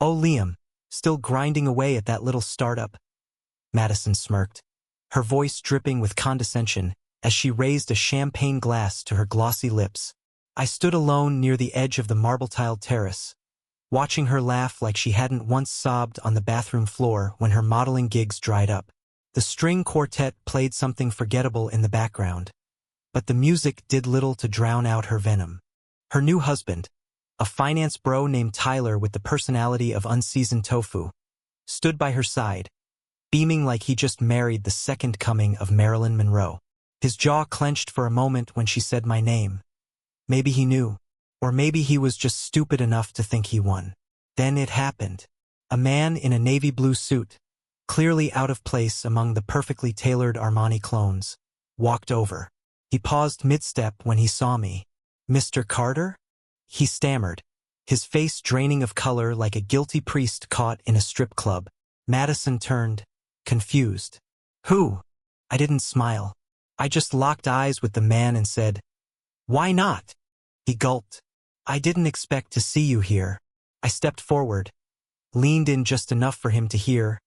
Oh, Liam, still grinding away at that little startup? Madison smirked, her voice dripping with condescension as she raised a champagne glass to her glossy lips. I stood alone near the edge of the marble-tiled terrace, watching her laugh like she hadn't once sobbed on the bathroom floor when her modeling gigs dried up. The string quartet played something forgettable in the background, but the music did little to drown out her venom. Her new husband, a finance bro named Tyler with the personality of unseasoned tofu, stood by her side, beaming like he just married the second coming of Marilyn Monroe. His jaw clenched for a moment when she said my name. Maybe he knew, or maybe he was just stupid enough to think he won. Then it happened. A man in a navy blue suit, clearly out of place among the perfectly tailored Armani clones, walked over. He paused mid-step when he saw me. "Mr. Carter?" He stammered, his face draining of color like a guilty priest caught in a strip club. Madison turned, confused. "Who?" I didn't smile. I just locked eyes with the man and said, "Why not?" He gulped. "I didn't expect to see you here." I stepped forward, leaned in just enough for him to hear,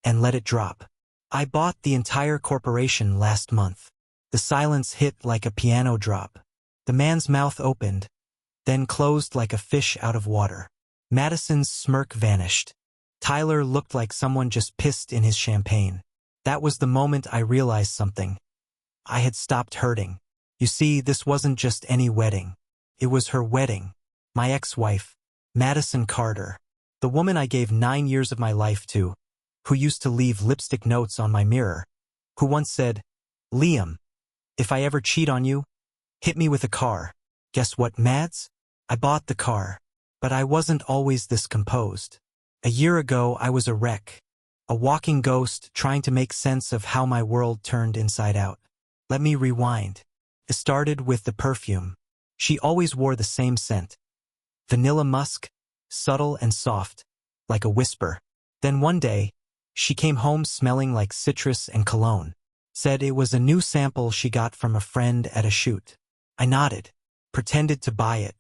and let it drop. "I bought the entire corporation last month." The silence hit like a piano drop. The man's mouth opened, then closed like a fish out of water. Madison's smirk vanished. Tyler looked like someone just pissed in his champagne. That was the moment I realized something. I had stopped hurting. You see, this wasn't just any wedding. It was her wedding. My ex-wife, Madison Carter. The woman I gave 9 years of my life to, who used to leave lipstick notes on my mirror, who once said, "Liam, if I ever cheat on you, hit me with a car." Guess what, Mads? I bought the car. But I wasn't always this composed. A year ago, I was a wreck. A walking ghost trying to make sense of how my world turned inside out. Let me rewind. It started with the perfume. She always wore the same scent. Vanilla musk, subtle and soft, like a whisper. Then one day, she came home smelling like citrus and cologne. Said it was a new sample she got from a friend at a shoot. I nodded, pretended to buy it.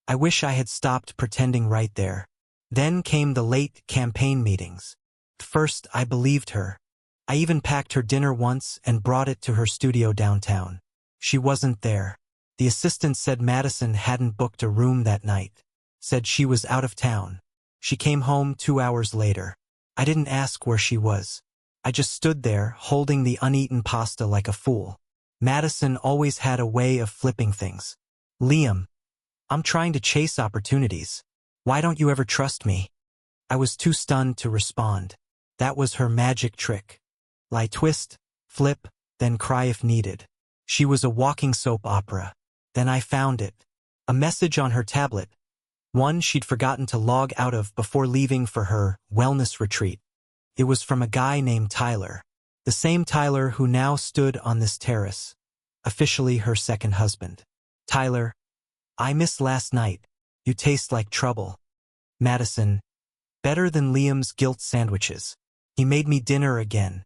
I wish I had stopped pretending right there. Then came the late campaign meetings. First, I believed her. I even packed her dinner once and brought it to her studio downtown. She wasn't there. The assistant said Madison hadn't booked a room that night. Said she was out of town. She came home 2 hours later. I didn't ask where she was. I just stood there, holding the uneaten pasta like a fool. Madison always had a way of flipping things. "Liam, I'm trying to chase opportunities. Why don't you ever trust me?" I was too stunned to respond. That was her magic trick. Lie, twist, flip, then cry if needed. She was a walking soap opera. Then I found it. A message on her tablet. One she'd forgotten to log out of before leaving for her wellness retreat. It was from a guy named Tyler. The same Tyler who now stood on this terrace. Officially her second husband. "Tyler, I missed last night. You taste like trouble." Madison, better than Liam's guilt sandwiches. He made me dinner again.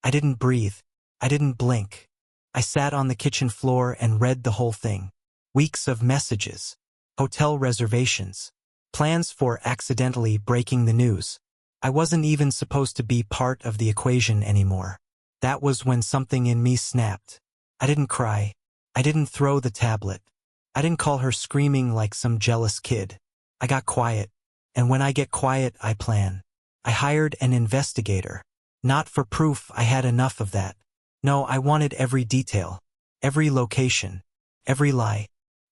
I didn't breathe. I didn't blink. I sat on the kitchen floor and read the whole thing. Weeks of messages. Hotel reservations. Plans for accidentally breaking the news. I wasn't even supposed to be part of the equation anymore. That was when something in me snapped. I didn't cry. I didn't throw the tablet. I didn't call her screaming like some jealous kid. I got quiet. And when I get quiet, I plan. I hired an investigator. Not for proof, I had enough of that. No, I wanted every detail. Every location. Every lie.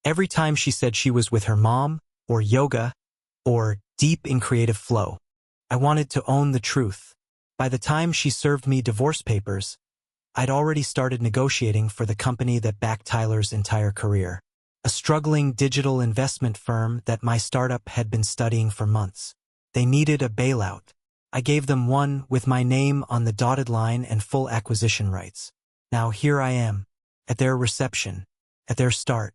Every time she said she was with her mom, or yoga, or deep in creative flow. I wanted to own the truth. By the time she served me divorce papers, I'd already started negotiating for the company that backed Tyler's entire career. A struggling digital investment firm that my startup had been studying for months. They needed a bailout. I gave them one with my name on the dotted line and full acquisition rights. Now here I am, at their reception, at their start,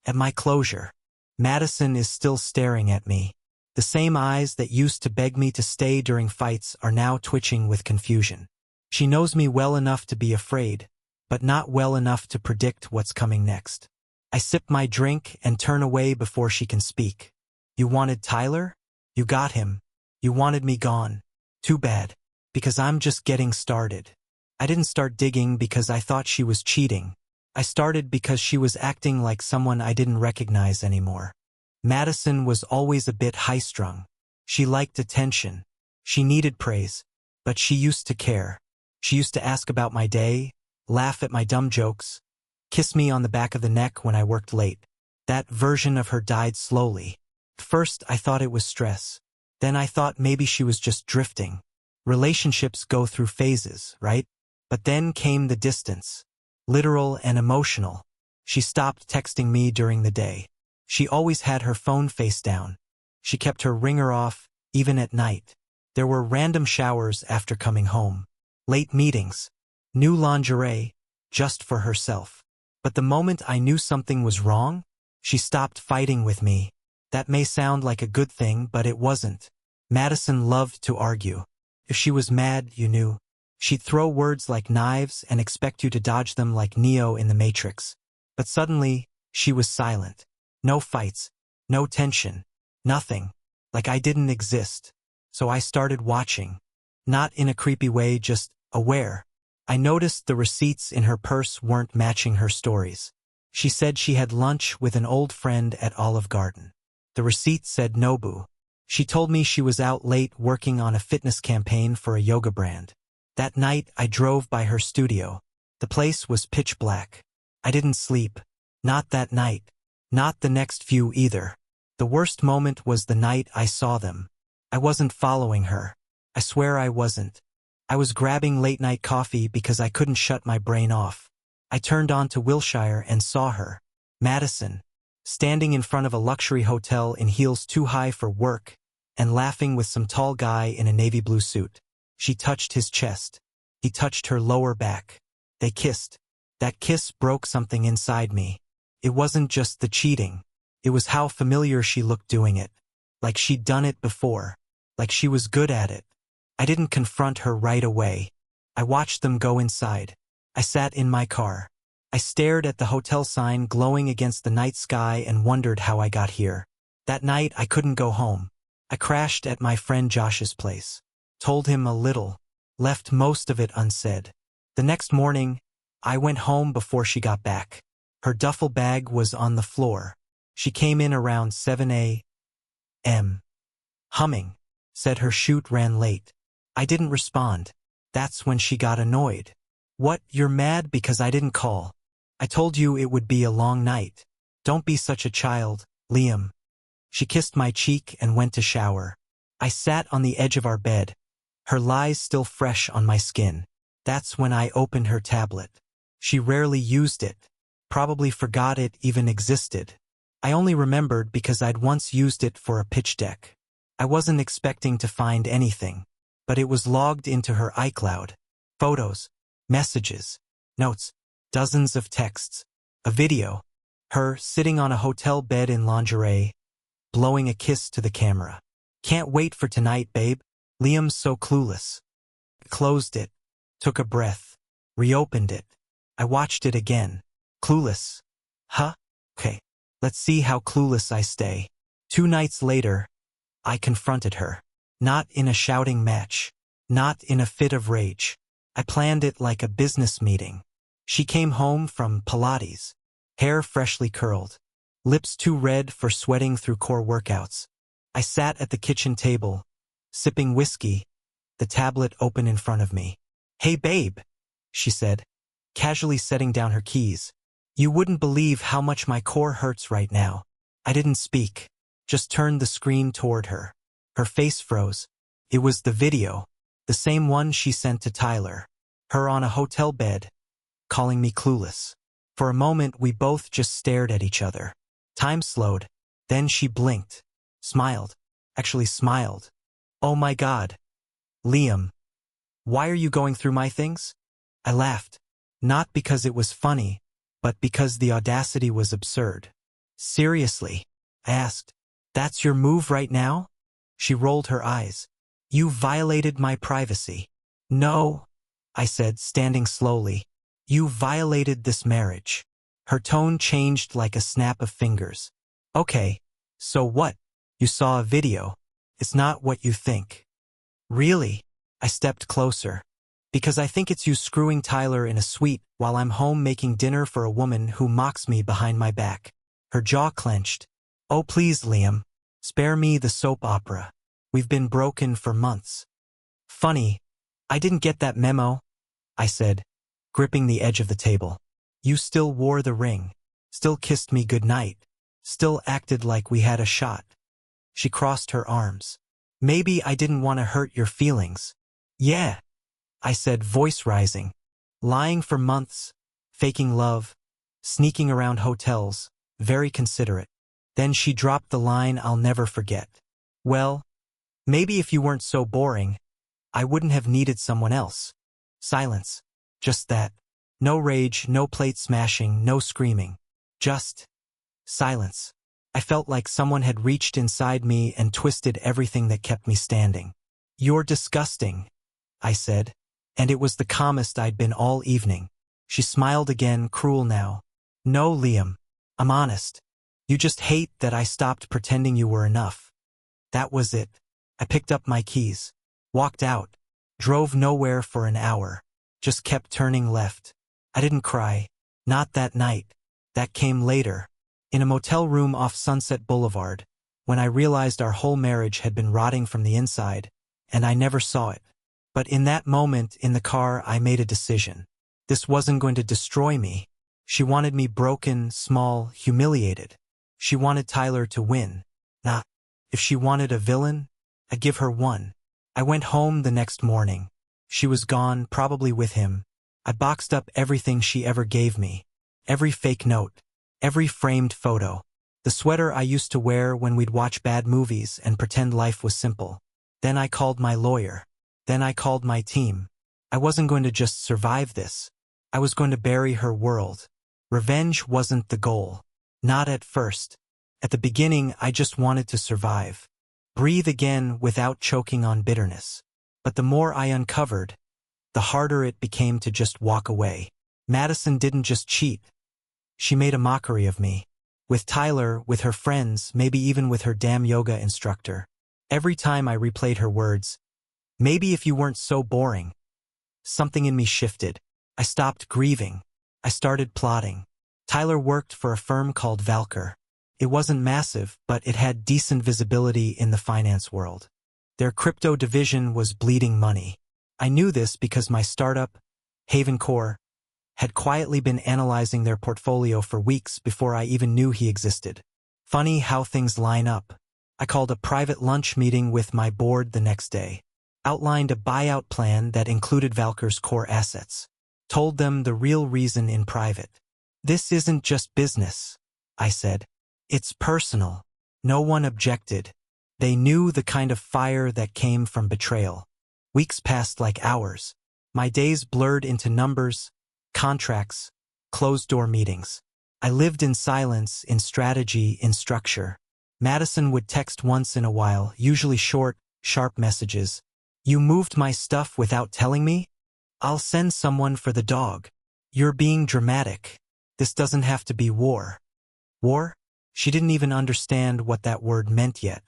at my closure. Madison is still staring at me. The same eyes that used to beg me to stay during fights are now twitching with confusion. She knows me well enough to be afraid, but not well enough to predict what's coming next. I sip my drink and turn away before she can speak. "You wanted Tyler?" You got him. You wanted me gone. Too bad. Because I'm just getting started. I didn't start digging because I thought she was cheating. I started because she was acting like someone I didn't recognize anymore. Madison was always a bit high-strung. She liked attention. She needed praise. But she used to care. She used to ask about my day, laugh at my dumb jokes, kiss me on the back of the neck when I worked late. That version of her died slowly. First, I thought it was stress. Then I thought maybe she was just drifting. Relationships go through phases, right? But then came the distance. Literal and emotional. She stopped texting me during the day. She always had her phone face down. She kept her ringer off, even at night. There were random showers after coming home. Late meetings. New lingerie, just for herself. But the moment I knew something was wrong, she stopped fighting with me. That may sound like a good thing, but it wasn't. Madison loved to argue. If she was mad, you knew. She'd throw words like knives and expect you to dodge them like Neo in the Matrix. But suddenly, she was silent. No fights. No tension. Nothing. Like I didn't exist. So I started watching. Not in a creepy way, just aware. I noticed the receipts in her purse weren't matching her stories. She said she had lunch with an old friend at Olive Garden. The receipt said Nobu. She told me she was out late working on a fitness campaign for a yoga brand. That night, I drove by her studio. The place was pitch black. I didn't sleep. Not that night. Not the next few either. The worst moment was the night I saw them. I wasn't following her. I swear I wasn't. I was grabbing late-night coffee because I couldn't shut my brain off. I turned on to Wilshire and saw her. Madison. Standing in front of a luxury hotel in heels too high for work and laughing with some tall guy in a navy blue suit. She touched his chest. He touched her lower back. They kissed. That kiss broke something inside me. It wasn't just the cheating. It was how familiar she looked doing it. Like she'd done it before. Like she was good at it. I didn't confront her right away. I watched them go inside. I sat in my car. I stared at the hotel sign glowing against the night sky and wondered how I got here. That night I couldn't go home. I crashed at my friend Josh's place. Told him a little. Left most of it unsaid. The next morning, I went home before she got back. Her duffel bag was on the floor. She came in around 7 a.m. Humming. Said her shoot ran late. I didn't respond. That's when she got annoyed. What, you're mad because I didn't call? I told you it would be a long night. Don't be such a child, Liam. She kissed my cheek and went to shower. I sat on the edge of our bed. Her lies still fresh on my skin. That's when I opened her tablet. She rarely used it. Probably forgot it even existed. I only remembered because I'd once used it for a pitch deck. I wasn't expecting to find anything. But it was logged into her iCloud. Photos, messages, notes, dozens of texts, a video, her sitting on a hotel bed in lingerie, blowing a kiss to the camera. Can't wait for tonight, babe. Liam's so clueless. Closed it, took a breath, reopened it. I watched it again. Clueless. Huh? Okay, let's see how clueless I stay. 2 nights later, I confronted her. Not in a shouting match. Not in a fit of rage. I planned it like a business meeting. She came home from Pilates. Hair freshly curled. Lips too red for sweating through core workouts. I sat at the kitchen table, sipping whiskey, the tablet open in front of me. Hey babe, she said, casually setting down her keys. You wouldn't believe how much my core hurts right now. I didn't speak, just turned the screen toward her. Her face froze. It was the video, the same one she sent to Tyler. Her on a hotel bed, calling me clueless. For a moment we both just stared at each other. Time slowed. Then she blinked. Smiled. Actually smiled. Oh my God. Liam. Why are you going through my things? I laughed. Not because it was funny, but because the audacity was absurd. Seriously? I asked. That's your move right now? She rolled her eyes. You violated my privacy. No, I said, standing slowly. You violated this marriage. Her tone changed like a snap of fingers. Okay, so what? You saw a video. It's not what you think. Really? I stepped closer. Because I think it's you screwing Tyler in a suite while I'm home making dinner for a woman who mocks me behind my back. Her jaw clenched. Oh please, Liam. Spare me the soap opera. We've been broken for months. Funny. I didn't get that memo, I said, gripping the edge of the table. You still wore the ring. Still kissed me goodnight. Still acted like we had a shot. She crossed her arms. Maybe I didn't want to hurt your feelings. Yeah, I said, voice rising. Lying for months, faking love, sneaking around hotels, very considerate. Then she dropped the line I'll never forget. Well, maybe if you weren't so boring, I wouldn't have needed someone else. Silence. Just that. No rage, no plate smashing, no screaming. Just silence. I felt like someone had reached inside me and twisted everything that kept me standing. You're disgusting, I said, and it was the calmest I'd been all evening. She smiled again, cruel now. No, Liam. I'm honest. You just hate that I stopped pretending you were enough. That was it. I picked up my keys, walked out, drove nowhere for an hour, just kept turning left. I didn't cry. Not that night. That came later, in a motel room off Sunset Boulevard, when I realized our whole marriage had been rotting from the inside, and I never saw it. But in that moment in the car, I made a decision. This wasn't going to destroy me. She wanted me broken, small, humiliated. She wanted Tyler to win. Not. If she wanted a villain, I'd give her one. I went home the next morning. She was gone, probably with him. I boxed up everything she ever gave me. Every fake note. Every framed photo. The sweater I used to wear when we'd watch bad movies and pretend life was simple. Then I called my lawyer. Then I called my team. I wasn't going to just survive this. I was going to bury her world. Revenge wasn't the goal. Not at first. At the beginning, I just wanted to survive. Breathe again without choking on bitterness. But the more I uncovered, the harder it became to just walk away. Madison didn't just cheat. She made a mockery of me. With Tyler, with her friends, maybe even with her damn yoga instructor. Every time I replayed her words, maybe if you weren't so boring, something in me shifted. I stopped grieving. I started plotting. Tyler worked for a firm called Valker. It wasn't massive, but it had decent visibility in the finance world. Their crypto division was bleeding money. I knew this because my startup, Haven Core, had quietly been analyzing their portfolio for weeks before I even knew he existed. Funny how things line up. I called a private lunch meeting with my board the next day. Outlined a buyout plan that included Valker's core assets. Told them the real reason in private. This isn't just business, I said. It's personal. No one objected. They knew the kind of fire that came from betrayal. Weeks passed like hours. My days blurred into numbers, contracts, closed-door meetings. I lived in silence, in strategy, in structure. Madison would text once in a while, usually short, sharp messages. You moved my stuff without telling me? I'll send someone for the dog. You're being dramatic. This doesn't have to be war. War? She didn't even understand what that word meant yet.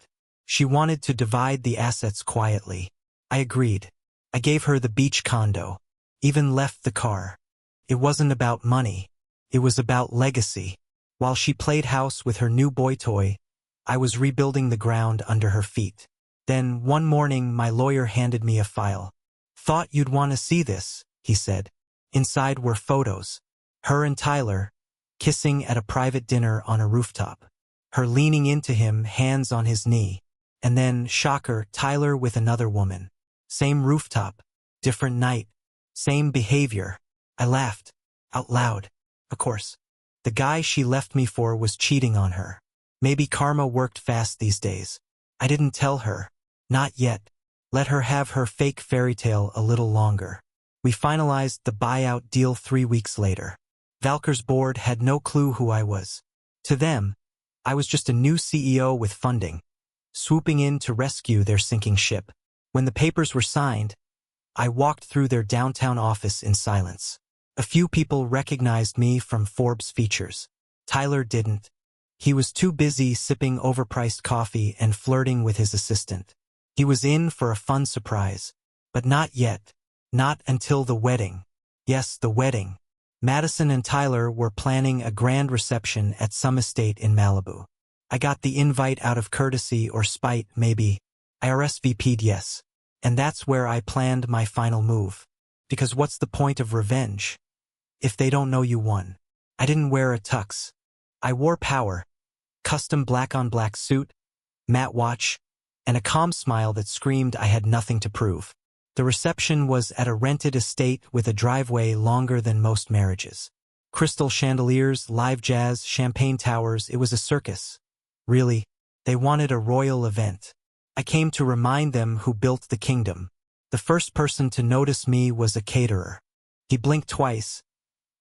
She wanted to divide the assets quietly. I agreed. I gave her the beach condo. Even left the car. It wasn't about money. It was about legacy. While she played house with her new boy toy, I was rebuilding the ground under her feet. Then, one morning, my lawyer handed me a file. Thought you'd want to see this, he said. Inside were photos. Her and Tyler, kissing at a private dinner on a rooftop. Her leaning into him, hands on his knee. And then, shocker, Tyler with another woman. Same rooftop, different night, same behavior. I laughed, out loud. Of course. The guy she left me for was cheating on her. Maybe karma worked fast these days. I didn't tell her. Not yet. Let her have her fake fairy tale a little longer. We finalized the buyout deal 3 weeks later. Valker's board had no clue who I was. To them, I was just a new CEO with funding, swooping in to rescue their sinking ship. When the papers were signed, I walked through their downtown office in silence. A few people recognized me from Forbes features. Tyler didn't. He was too busy sipping overpriced coffee and flirting with his assistant. He was in for a fun surprise. But not yet. Not until the wedding. Yes, the wedding. Madison and Tyler were planning a grand reception at some estate in Malibu. I got the invite out of courtesy or spite, maybe. I RSVP'd yes. And that's where I planned my final move. Because what's the point of revenge if they don't know you won? I didn't wear a tux. I wore power. Custom black-on-black suit, matte watch, and a calm smile that screamed I had nothing to prove. The reception was at a rented estate with a driveway longer than most marriages. Crystal chandeliers, live jazz, champagne towers, it was a circus. Really, they wanted a royal event. I came to remind them who built the kingdom. The first person to notice me was a caterer. He blinked twice,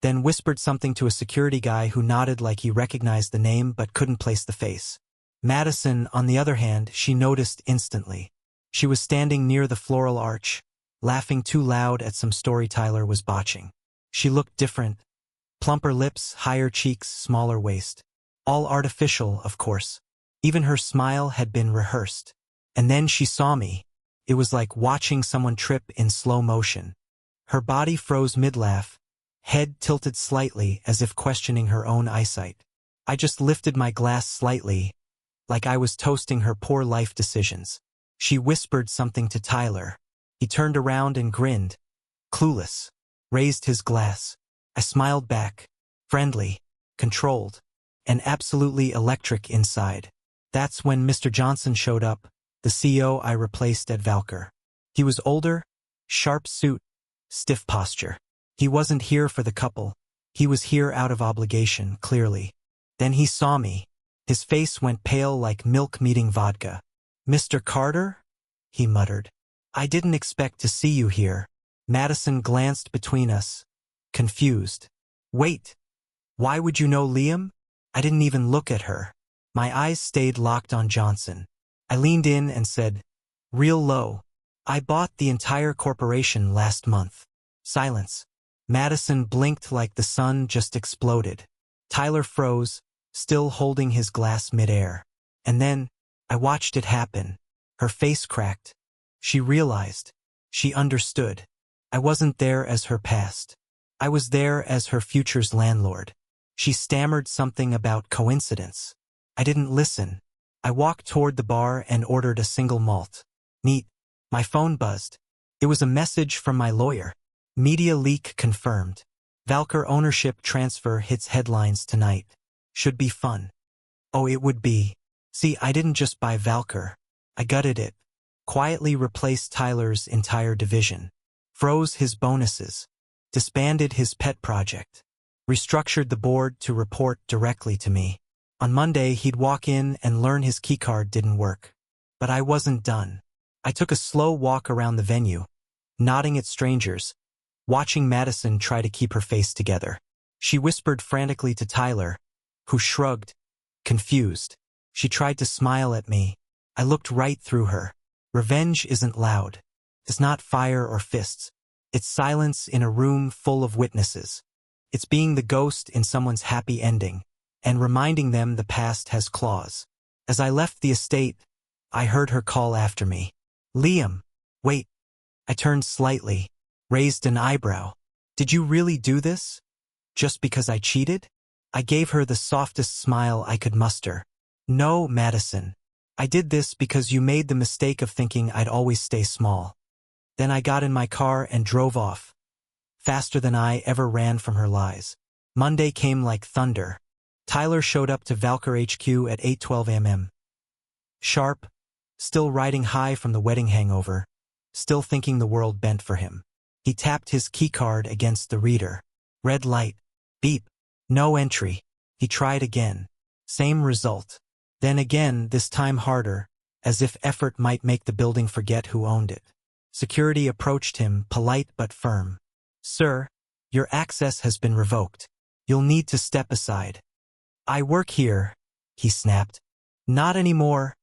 then whispered something to a security guy who nodded like he recognized the name but couldn't place the face. Madison, on the other hand, she noticed instantly. She was standing near the floral arch, laughing too loud at some story Tyler was botching. She looked different. Plumper lips, higher cheeks, smaller waist. All artificial, of course. Even her smile had been rehearsed. And then she saw me. It was like watching someone trip in slow motion. Her body froze mid-laugh, head tilted slightly as if questioning her own eyesight. I just lifted my glass slightly, like I was toasting her poor life decisions. She whispered something to Tyler. He turned around and grinned, clueless, raised his glass. I smiled back, friendly, controlled, and absolutely electric inside. That's when Mr. Johnson showed up, the CEO I replaced at Valker. He was older, sharp suit, stiff posture. He wasn't here for the couple. He was here out of obligation, clearly. Then he saw me. His face went pale like milk meeting vodka. "Mr. Carter?" he muttered. "I didn't expect to see you here." Madison glanced between us, confused. "Wait, why would you know Liam?" I didn't even look at her. My eyes stayed locked on Johnson. I leaned in and said, real low, "I bought the entire corporation last month." Silence. Madison blinked like the sun just exploded. Tyler froze, still holding his glass midair. And then, I watched it happen. Her face cracked. She realized. She understood. I wasn't there as her past. I was there as her future's landlord. She stammered something about coincidence. I didn't listen. I walked toward the bar and ordered a single malt. Neat. My phone buzzed. It was a message from my lawyer. Media leak confirmed. Valker ownership transfer hits headlines tonight. Should be fun. Oh, it would be. See, I didn't just buy Valker. I gutted it. Quietly replaced Tyler's entire division. Froze his bonuses. Disbanded his pet project. Restructured the board to report directly to me. On Monday, he'd walk in and learn his keycard didn't work. But I wasn't done. I took a slow walk around the venue, nodding at strangers, watching Madison try to keep her face together. She whispered frantically to Tyler, who shrugged, confused. She tried to smile at me. I looked right through her. Revenge isn't loud. It's not fire or fists. It's silence in a room full of witnesses. It's being the ghost in someone's happy ending, and reminding them the past has claws. As I left the estate, I heard her call after me. "Liam, wait." I turned slightly, raised an eyebrow. "Did you really do this? Just because I cheated?" I gave her the softest smile I could muster. "No, Madison. I did this because you made the mistake of thinking I'd always stay small." Then I got in my car and drove off, faster than I ever ran from her lies. Monday came like thunder. Tyler showed up to Valker HQ at 8:12 a.m. Sharp, still riding high from the wedding hangover, still thinking the world bent for him. He tapped his keycard against the reader. Red light. Beep. No entry. He tried again. Same result. Then again, this time harder, as if effort might make the building forget who owned it. Security approached him, polite but firm. "Sir, your access has been revoked. You'll need to step aside." "I work here," he snapped. "Not anymore,"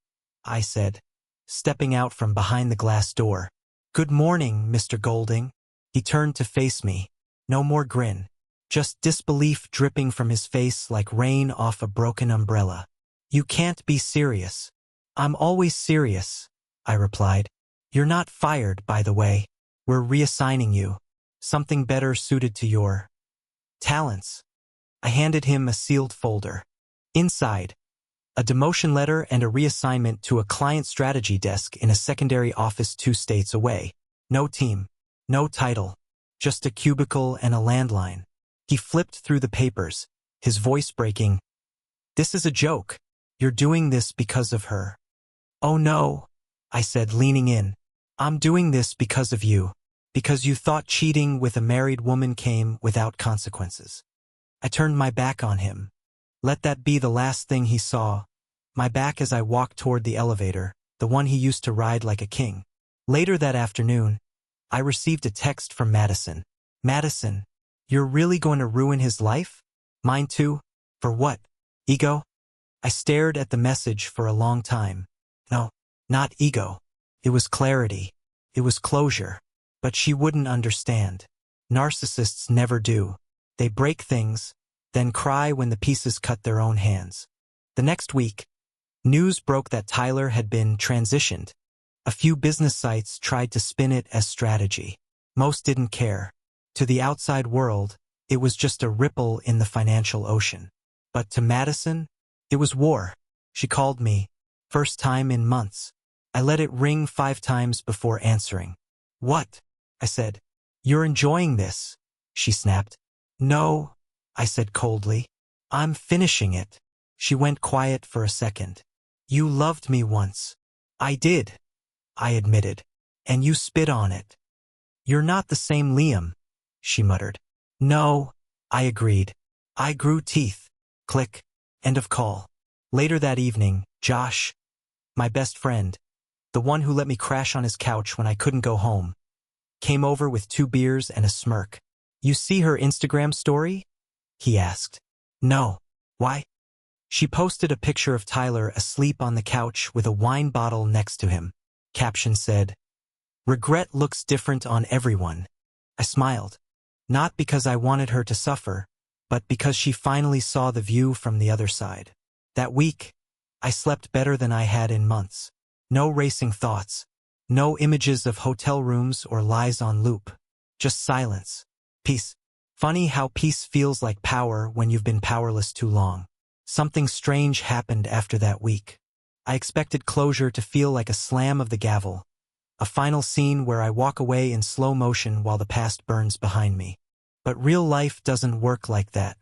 I said, stepping out from behind the glass door. "Good morning, Mr. Golding." He turned to face me. No more grin. Just disbelief dripping from his face like rain off a broken umbrella. "You can't be serious." "I'm always serious." I replied. You're not fired, by the way. We're reassigning you. Something better suited to your talents. I handed him a sealed folder. Inside, a demotion letter and a reassignment to a client strategy desk in a secondary office 2 states away. No team, no title, just a cubicle and a landline. He flipped through the papers, his voice breaking. This is a joke. You're doing this because of her. Oh no, I said, leaning in. I'm doing this because of you. Because you thought cheating with a married woman came without consequences. I turned my back on him. Let that be the last thing he saw. My back as I walked toward the elevator, the one he used to ride like a king. Later that afternoon, I received a text from Madison. Madison, you're really going to ruin his life? Mine too? For what? Ego? I stared at the message for a long time. No, not ego. It was clarity. It was closure. But she wouldn't understand. Narcissists never do. They break things, then cry when the pieces cut their own hands. The next week, news broke that Tyler had been transitioned. A few business sites tried to spin it as strategy. Most didn't care. To the outside world, it was just a ripple in the financial ocean. But to Madison, it was war. She called me, first time in months. I let it ring 5 times before answering. What? I said. You're enjoying this, she snapped. No, I said coldly. I'm finishing it. She went quiet for a second. You loved me once. I did, I admitted. And you spit on it. You're not the same Liam, she muttered. No, I agreed. I grew teeth. Click. End of call. Later that evening, Josh, my best friend, the one who let me crash on his couch when I couldn't go home, came over with 2 beers and a smirk. You see her Instagram story? He asked. No. Why? She posted a picture of Tyler asleep on the couch with a wine bottle next to him. Caption said, "Regret looks different on everyone." I smiled. Not because I wanted her to suffer, but because she finally saw the view from the other side. That week, I slept better than I had in months. No racing thoughts. No images of hotel rooms or lies on loop. Just silence. Peace. Funny how peace feels like power when you've been powerless too long. Something strange happened after that week. I expected closure to feel like a slam of the gavel. A final scene where I walk away in slow motion while the past burns behind me. But real life doesn't work like that.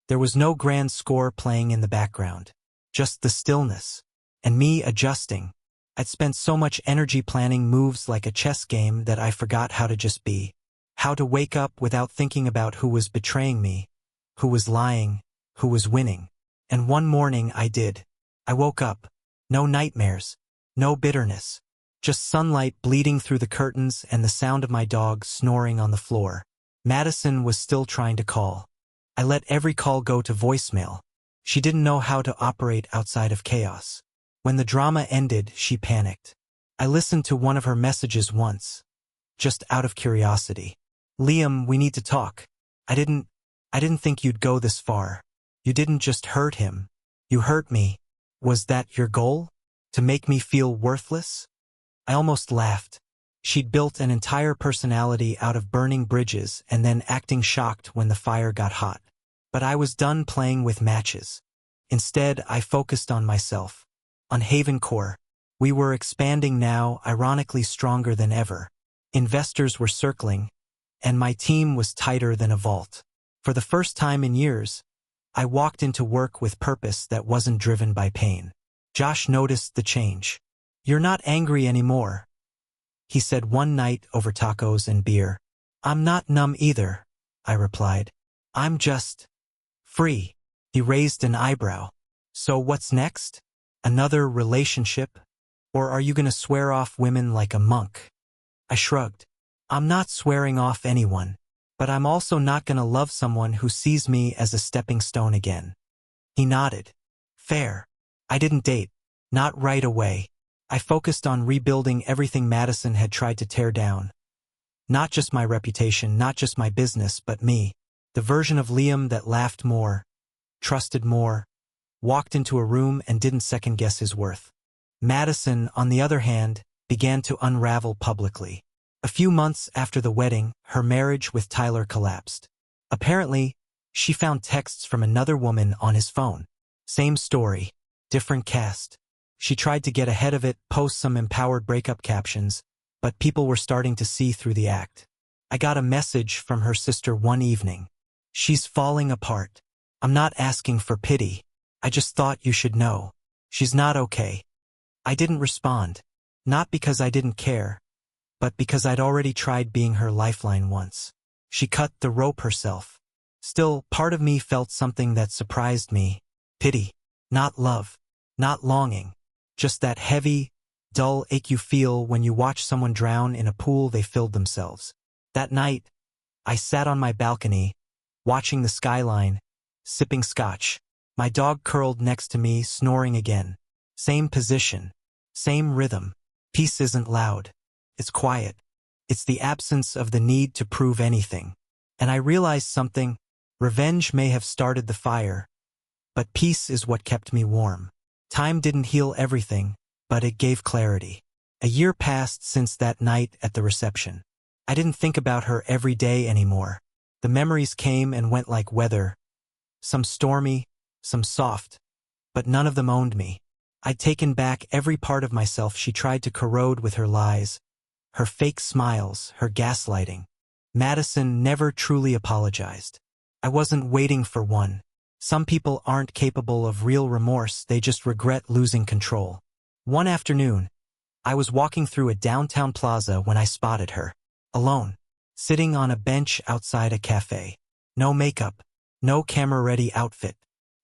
There was no grand score playing in the background. Just the stillness. And me adjusting. I'd spent so much energy planning moves like a chess game that I forgot how to just be. How to wake up without thinking about who was betraying me, who was lying, who was winning. And one morning I did. I woke up. No nightmares. No bitterness. Just sunlight bleeding through the curtains and the sound of my dog snoring on the floor. Madison was still trying to call. I let every call go to voicemail. She didn't know how to operate outside of chaos. When the drama ended, she panicked. I listened to one of her messages once, just out of curiosity. Liam, we need to talk. I didn't think you'd go this far. You didn't just hurt him. You hurt me. Was that your goal? To make me feel worthless? I almost laughed. She'd built an entire personality out of burning bridges and then acting shocked when the fire got hot. But I was done playing with matches. Instead, I focused on myself. On Haven Core. We were expanding now, ironically stronger than ever. Investors were circling, and my team was tighter than a vault. For the first time in years, I walked into work with purpose that wasn't driven by pain. Josh noticed the change. You're not angry anymore, he said one night over tacos and beer. I'm not numb either, I replied. I'm just free. He raised an eyebrow. So what's next? Another relationship? Or are you going to swear off women like a monk? I shrugged. I'm not swearing off anyone, but I'm also not going to love someone who sees me as a stepping stone again. He nodded. Fair. I didn't date. Not right away. I focused on rebuilding everything Madison had tried to tear down. Not just my reputation, not just my business, but me. The version of Liam that laughed more, trusted more, walked into a room and didn't second-guess his worth. Madison, on the other hand, began to unravel publicly. A few months after the wedding, her marriage with Tyler collapsed. Apparently, she found texts from another woman on his phone. Same story, different cast. She tried to get ahead of it, post some empowered breakup captions, but people were starting to see through the act. I got a message from her sister one evening. "She's falling apart. I'm not asking for pity. I just thought you should know. She's not okay." I didn't respond, not because I didn't care, but because I'd already tried being her lifeline once. She cut the rope herself. Still, part of me felt something that surprised me. Pity. Not love. Not longing. Just that heavy, dull ache you feel when you watch someone drown in a pool they filled themselves. That night, I sat on my balcony, watching the skyline, sipping scotch. My dog curled next to me, snoring again. Same position. Same rhythm. Peace isn't loud. It's quiet. It's the absence of the need to prove anything. And I realized something. Revenge may have started the fire, but peace is what kept me warm. Time didn't heal everything, but it gave clarity. A year passed since that night at the reception. I didn't think about her every day anymore. The memories came and went like weather. Some stormy, some soft, but none of them owned me. I'd taken back every part of myself she tried to corrode with her lies, her fake smiles, her gaslighting. Madison never truly apologized. I wasn't waiting for one. Some people aren't capable of real remorse, they just regret losing control. One afternoon, I was walking through a downtown plaza when I spotted her. Alone, sitting on a bench outside a cafe. No makeup, no camera-ready outfit.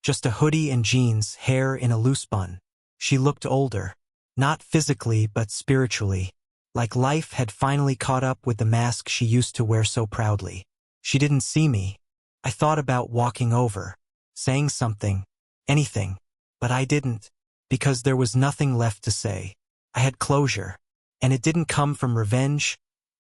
Just a hoodie and jeans, hair in a loose bun. She looked older. Not physically, but spiritually. Like life had finally caught up with the mask she used to wear so proudly. She didn't see me. I thought about walking over, saying something, anything. But I didn't, because there was nothing left to say. I had closure, and it didn't come from revenge,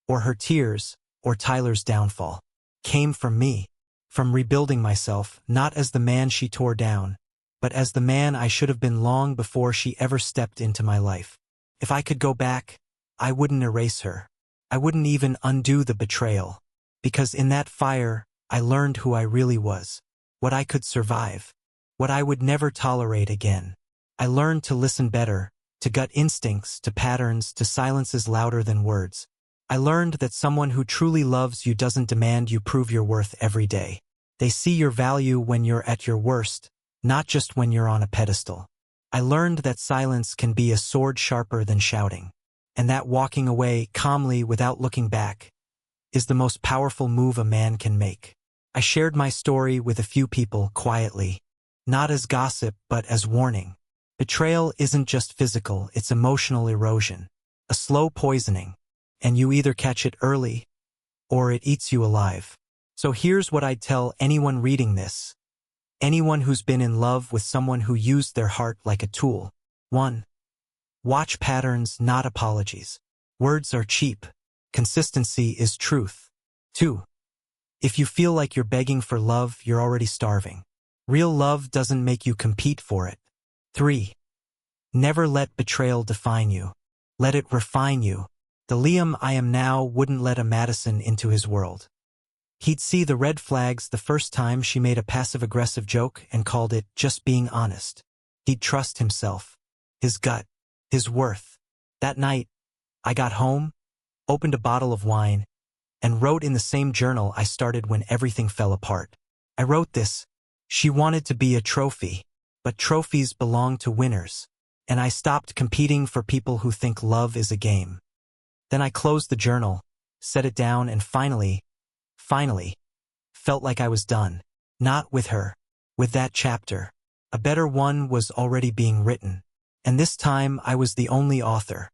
or her tears, or Tyler's downfall. It came from me, from rebuilding myself, not as the man she tore down, but as the man I should have been long before she ever stepped into my life. If I could go back, I wouldn't erase her. I wouldn't even undo the betrayal, because in that fire, I learned who I really was, what I could survive, what I would never tolerate again. I learned to listen better, to gut instincts, to patterns, to silences louder than words. I learned that someone who truly loves you doesn't demand you prove your worth every day. They see your value when you're at your worst, not just when you're on a pedestal. I learned that silence can be a sword sharper than shouting, and that walking away calmly without looking back is the most powerful move a man can make. I shared my story with a few people quietly, not as gossip but as warning. Betrayal isn't just physical, it's emotional erosion, a slow poisoning, and you either catch it early or it eats you alive. So here's what I'd tell anyone reading this. Anyone who's been in love with someone who used their heart like a tool. 1. Watch patterns, not apologies. Words are cheap. Consistency is truth. 2. If you feel like you're begging for love, you're already starving. Real love doesn't make you compete for it. 3. Never let betrayal define you. Let it refine you. The Liam I am now wouldn't let a Madison into his world. He'd see the red flags the first time she made a passive-aggressive joke and called it just being honest. He'd trust himself, his gut, his worth. That night, I got home, opened a bottle of wine, and wrote in the same journal I started when everything fell apart. I wrote this: she wanted to be a trophy, but trophies belong to winners, and I stopped competing for people who think love is a game. Then I closed the journal, set it down, and finally, felt like I was done. Not with her, with that chapter. A better one was already being written. And this time I was the only author.